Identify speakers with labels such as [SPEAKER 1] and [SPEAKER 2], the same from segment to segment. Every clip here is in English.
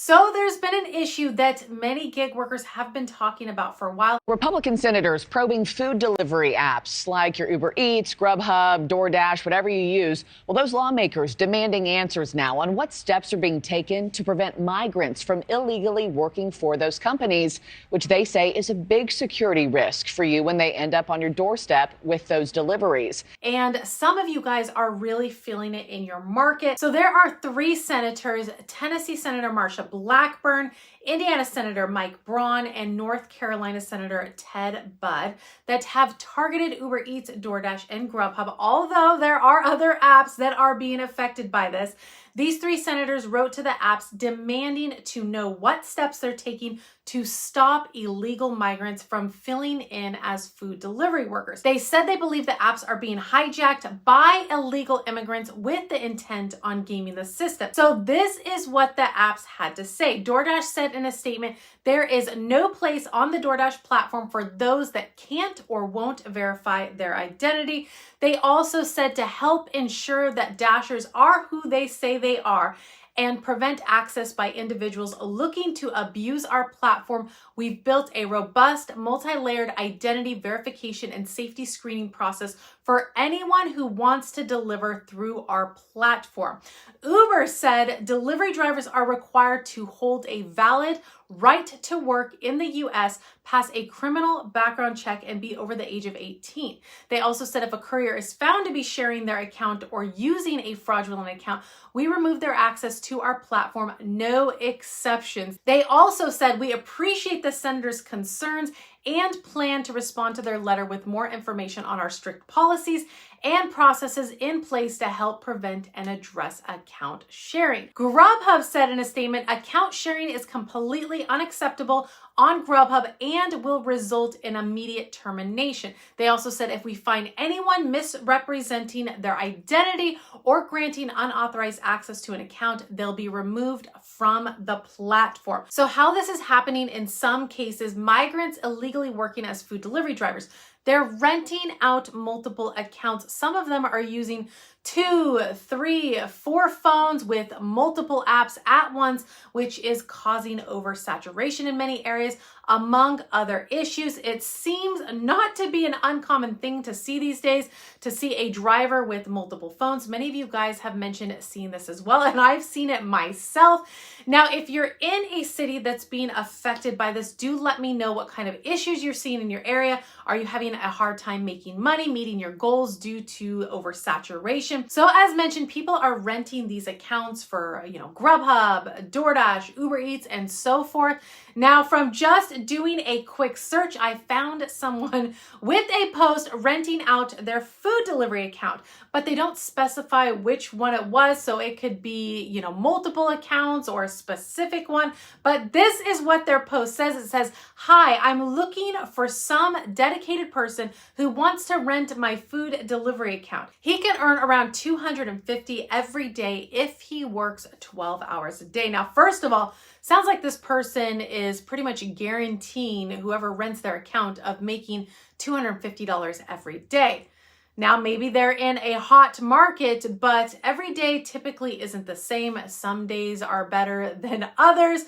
[SPEAKER 1] So there's been an issue that many gig workers have been talking about for a while.
[SPEAKER 2] Republican senators probing food delivery apps like your Ubereats, Grubhub, Doordash, whatever you use. Well, those lawmakers demanding answers now on what steps are being taken to prevent migrants from illegally working for those companies, which they say is a big security risk for you when they end up on your doorstep with those deliveries.
[SPEAKER 1] And some of you guys are really feeling it in your market. So there are three senators: Tennessee Senator Marsha Blackburn, Indiana Senator Mike Braun, and North Carolina Senator Ted Budd, that have targeted Ubereats, Doordash, and Grubhub. Although there are other apps that are being affected by this, these three senators wrote to the apps demanding to know what steps they're taking to stop illegal migrants from filling in as food delivery workers. They said they believe the apps are being hijacked by illegal immigrants with the intent on gaming the system. So this is what the apps had to say. DoorDash said in a statement, there is no place on the DoorDash platform for those that can't or won't verify their identity. They also said to help ensure that Dashers are who they say they are and prevent access by individuals looking to abuse our platform, we've built a robust, multi-layered identity verification and safety screening process for anyone who wants to deliver through our platform. Uber said delivery drivers are required to hold a valid right to work in the U.S., pass a criminal background check, and be over the age of 18. They also said if a courier is found to be sharing their account or using a fraudulent account, we remove their access to our platform, no exceptions. They also said we appreciate the senator's concerns and plan to respond to their letter with more information on our strict policies and processes in place to help prevent and address account sharing. Grubhub said in a statement, account sharing is completely unacceptable on Grubhub and will result in immediate termination. They also said if we find anyone misrepresenting their identity or granting unauthorized access to an account, they'll be removed from the platform. So how this is happening in some cases, migrants illegally working as food delivery drivers, they're renting out multiple accounts. Some of them are using 2, 3, 4 phones with multiple apps at once, which is causing oversaturation in many areas, among other issues. It seems not to be an uncommon thing to see these days, to see a driver with multiple phones. Many of you guys have mentioned seeing this as well, and I've seen it myself. Now, if you're in a city that's being affected by this, do let me know what kind of issues you're seeing in your area. Are you having a hard time making money, meeting your goals due to oversaturation? So as mentioned, people are renting these accounts for, Grubhub, DoorDash, Uber Eats, and so forth. Now, from just doing a quick search, I found someone with a post renting out their food delivery account, but they don't specify which one it was. So it could be, multiple accounts or a specific one. But this is what their post says. It says, "Hi, I'm looking for some dedicated person who wants to rent my food delivery account. He can earn around $250 every day if he works 12 hours a day." Now, first of all, sounds like this person is pretty much guaranteeing whoever rents their account of making $250 every day. Now, maybe they're in a hot market, but every day typically isn't the same. Some days are better than others.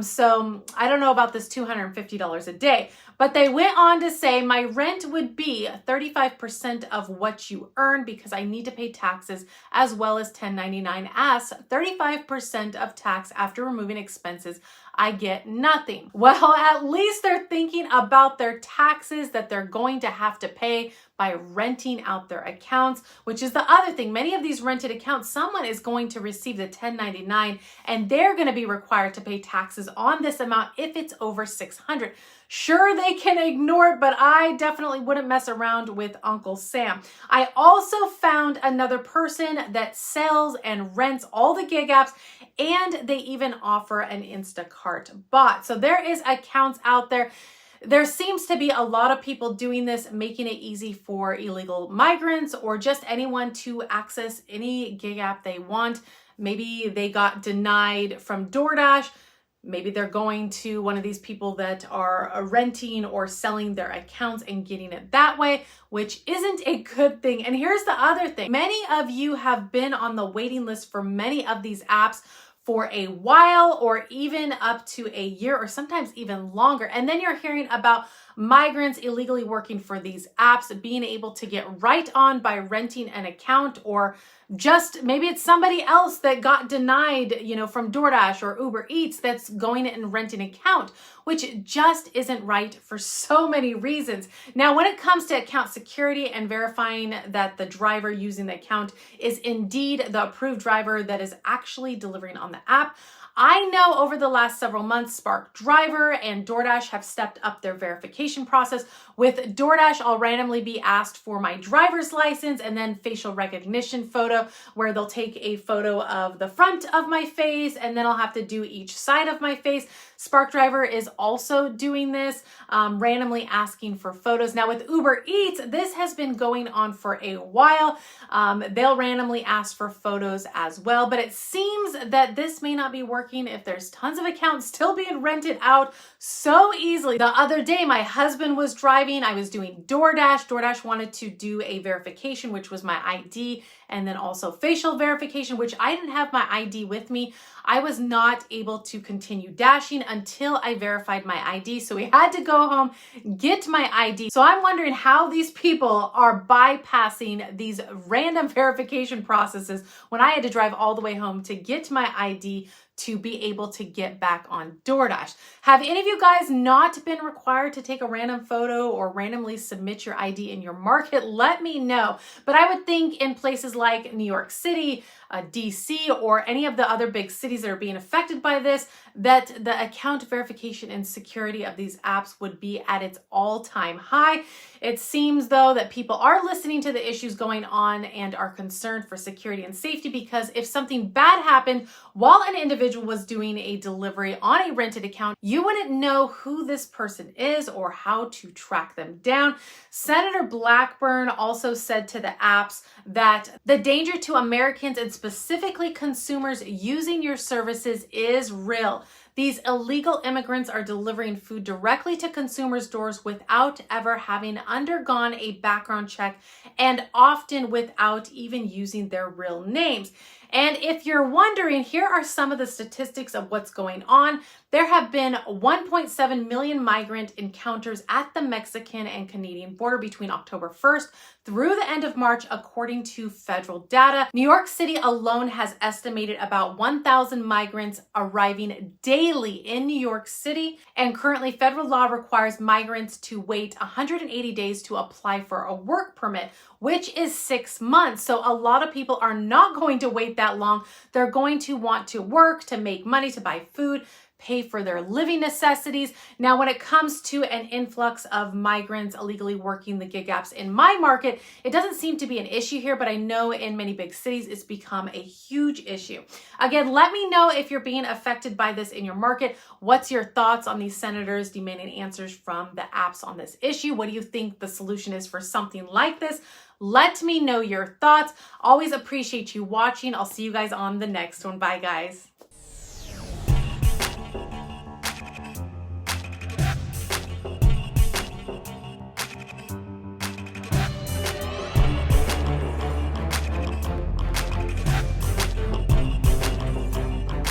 [SPEAKER 1] So I don't know about this $250 a day, but they went on to say, my rent would be 35% of what you earn because I need to pay taxes as well as 1099 as 35% of tax after removing expenses. I get nothing. Well, at least they're thinking about their taxes that they're going to have to pay by renting out their accounts, which is the other thing. Many of these rented accounts, someone is going to receive the 1099 and they're going to be required to pay taxes on this amount if it's over $600. Sure, they can ignore it, but I definitely wouldn't mess around with Uncle Sam. I also found another person that sells and rents all the gig apps, and they even offer an Instacart bot. So there is accounts out there. There seems to be a lot of people doing this, making it easy for illegal migrants or just anyone to access any gig app they want. Maybe they got denied from DoorDash. Maybe they're going to one of these people that are renting or selling their accounts and getting it that way, which isn't a good thing. And here's the other thing. Many of you have been on the waiting list for many of these apps for a while, or even up to a year, or sometimes even longer. And then you're hearing about migrants illegally working for these apps being able to get right on by renting an account, or just maybe it's somebody else that got denied, from Doordash or Ubereats that's going and renting an account, which just isn't right for so many reasons. Now, when it comes to account security and verifying that the driver using the account is indeed the approved driver that is actually delivering on the app, I know over the last several months, Spark Driver and Doordash have stepped up their verification process. With Doordash, I'll randomly be asked for my driver's license and then facial recognition photo, where they'll take a photo of the front of my face and then I'll have to do each side of my face. Spark Driver is also doing this, randomly asking for photos. Now with Ubereats, this has been going on for a while. They'll randomly ask for photos as well, but it seems that this may not be working if there's tons of accounts still being rented out so easily. The other day, my husband was driving. I was doing Doordash. Doordash wanted to do a verification, which was my ID, and then also facial verification, which I didn't have my ID with me. I was not able to continue dashing until I verified my ID. So we had to go home, get my ID. So I'm wondering how these people are bypassing these random verification processes when I had to drive all the way home to get my ID to be able to get back on DoorDash. Have any of you guys not been required to take a random photo or randomly submit your ID in your market? Let me know. But I would think in places like New York City, DC, or any of the other big cities that are being affected by this, that the account verification and security of these apps would be at its all-time high. It seems though that people are listening to the issues going on and are concerned for security and safety, because if something bad happened while an individual was doing a delivery on a rented account, you wouldn't know who this person is or how to track them down. Senator Blackburn also said to the apps that the danger to Americans and specifically consumers using your services is real. These illegal immigrants are delivering food directly to consumers' doors without ever having undergone a background check, and often without even using their real names. And if you're wondering, here are some of the statistics of what's going on. There have been 1.7 million migrant encounters at the Mexican and Canadian border between October 1st through the end of March, according to federal data. New York City alone has estimated about 1,000 migrants arriving daily in New York City. And currently, federal law requires migrants to wait 180 days to apply for a work permit, which is 6 months. So a lot of people are not going to wait that long. They're going to want to work, to make money, to buy food, pay for their living necessities. Now, when it comes to an influx of migrants illegally working the gig apps in my market, it doesn't seem to be an issue here, but I know in many big cities, it's become a huge issue. Again, let me know if you're being affected by this in your market. What's your thoughts on these senators demanding answers from the apps on this issue? What do you think the solution is for something like this? Let me know your thoughts. Always appreciate you watching. I'll see you guys on the next one. Bye, guys.